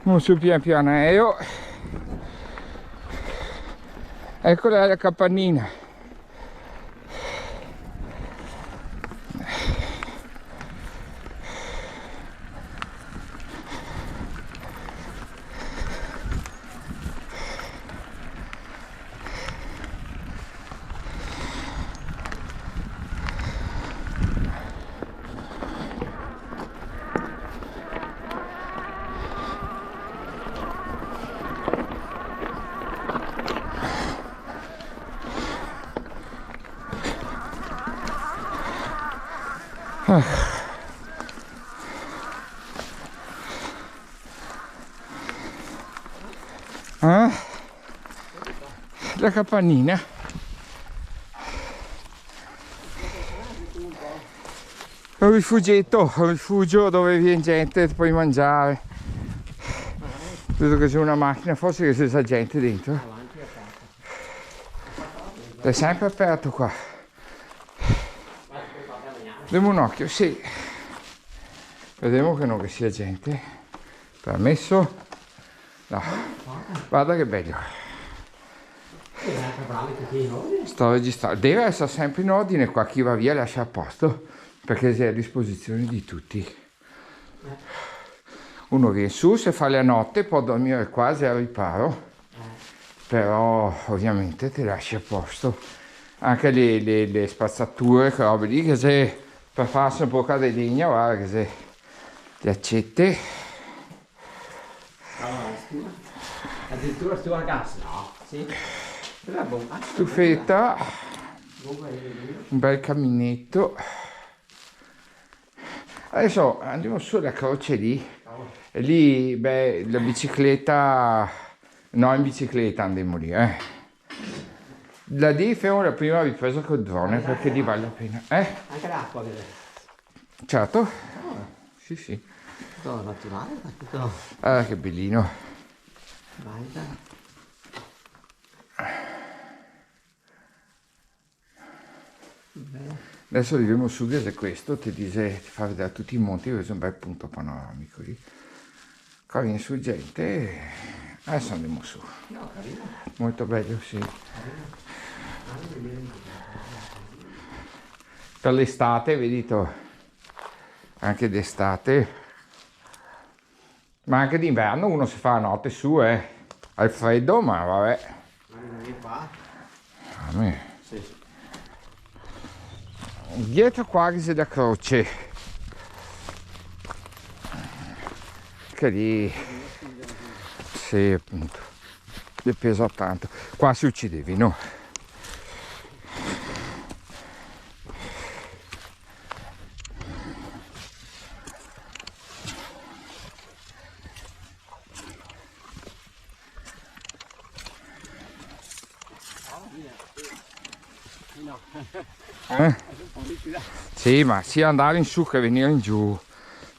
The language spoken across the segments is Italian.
Non su pian piano. Eccola la capannina. La capannina. È un rifugio dove viene gente, puoi mangiare. Vedo che c'è una macchina, forse che c'è già gente dentro. È sempre aperto qua. Diamo un occhio, sì. Vediamo che non che sia gente. Permesso? No. Guarda che bello. Sto registrando. Deve essere sempre in ordine qua. Chi va via lascia a posto, perché sei a disposizione di tutti. Uno viene su, se fa la notte può dormire quasi al riparo, però ovviamente ti lasci a posto. Anche le spazzature, che robe lì, che se per farsi un po' di legna, guarda che se le accette. Addirittura stufa a gas? No, sì. Stufetta, un bel caminetto. Adesso andiamo sulla croce lì. E lì, beh, la bicicletta. No, in bicicletta andiamo lì, Da lì fermo la prima ripresa col drone, perché lì vale la pena. Anche l'acqua, vede? Certo. Oh. Sì. Tutto naturale, tutto. Ah, che bellino. Vai, dai. Adesso arriviamo su che è questo, ti fa vedere tutti i monti, questo è un bel punto panoramico lì. Qua viene su gente, adesso andiamo su. No, carino. Molto bello, sì. Per l'estate, vedi tu, anche d'estate, ma anche d'inverno uno si fa la notte su, al freddo, ma vabbè. Ma vieni qua? A me. Sì. Dietro qua che c'è la croce, che lì, sì appunto, le pesa tanto, qua si uccidevi, no? Sì, ma sia andare in su che venire in giù,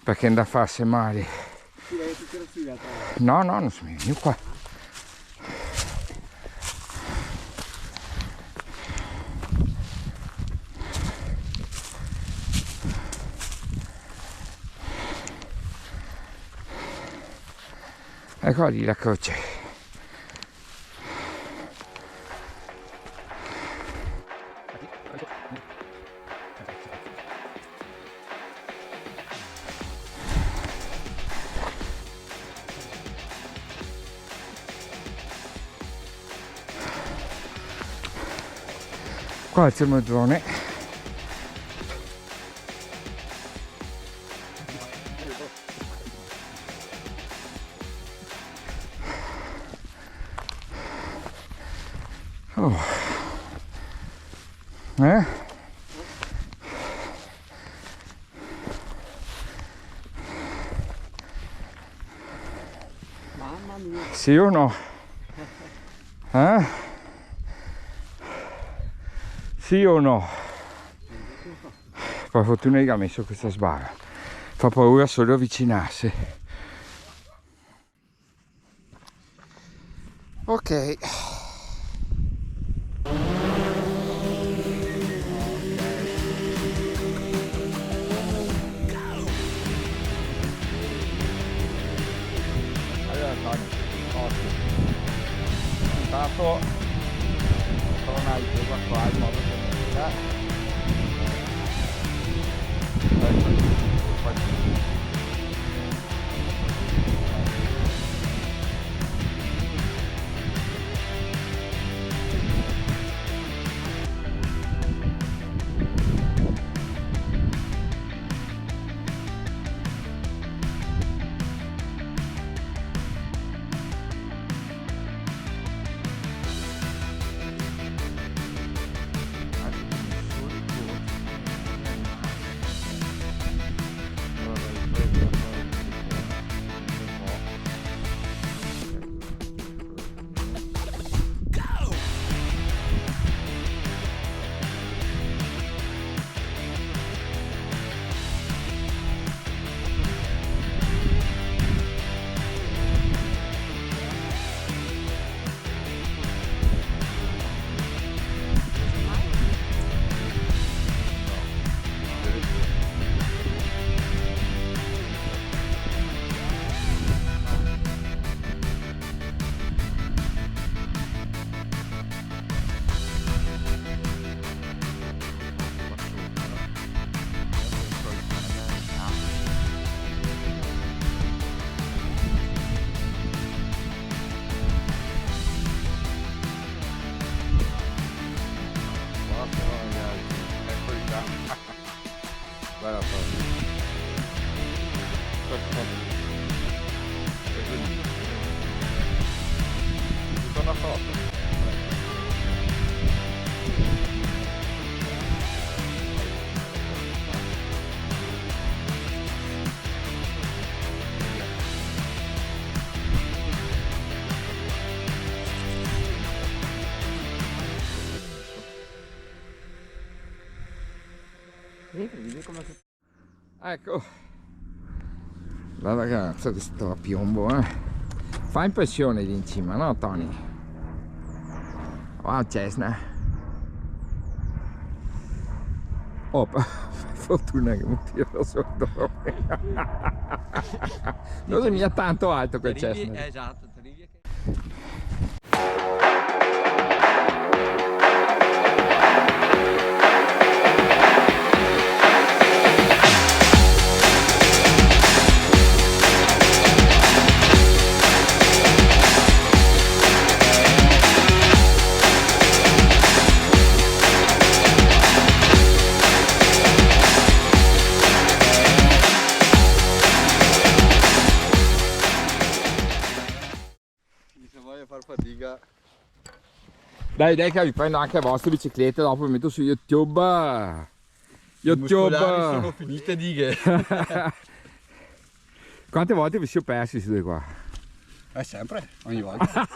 perché andare a farsi male. No, non si viene qua. Ecco lì la croce. Qua c'è il drone. Oh. Mamma mia. Sì o no? Sì o no? Per fortuna che ha messo questa sbarra. Fa paura solo avvicinarsi. Ok. ecco una ripresa qua in modo che bella cosa. Tutta una foto. Ecco la ragazza di sto a piombo, fa impressione lì in cima, no Tony? Wow Cessna. Oh, fortuna che non tiro sotto. Non mi è tanto alto quel Cessna. Esatto, Trivia che... Far fatica. Dai che vi prendo anche le vostre biciclette, dopo vi metto su YouTube. Sono finite dighe. Quante volte vi siete persi su di qua? Sempre, ogni volta.